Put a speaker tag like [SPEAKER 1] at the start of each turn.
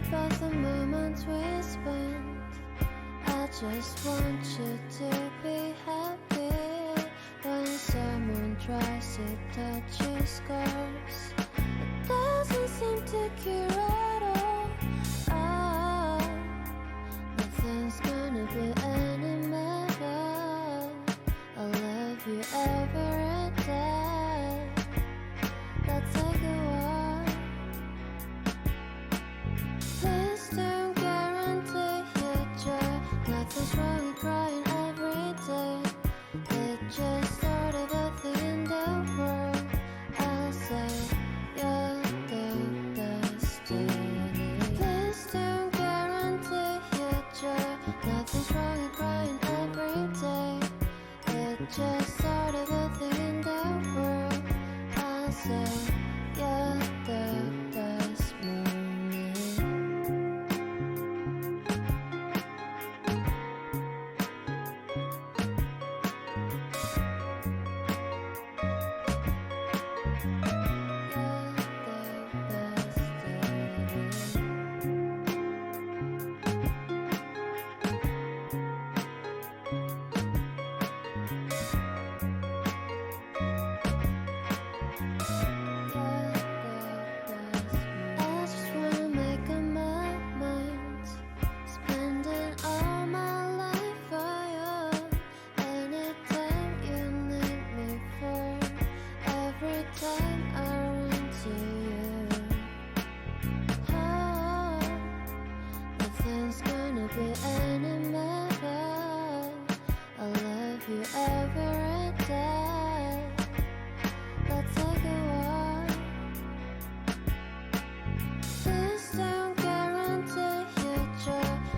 [SPEAKER 1] About the moments we spent, I just want you to be happy. When someone tries to touch your scars, it doesn't seem to cure at all. Nothing's gonna be any better. I'll love you every day. Let's take a walk. Please don't guarantee your joy. Nothing's wrong with crying every day. It's just sort of a thing in the world. I'll say you're the destiny. Please don't guarantee your joy. Nothing's wrong with crying every day. It's just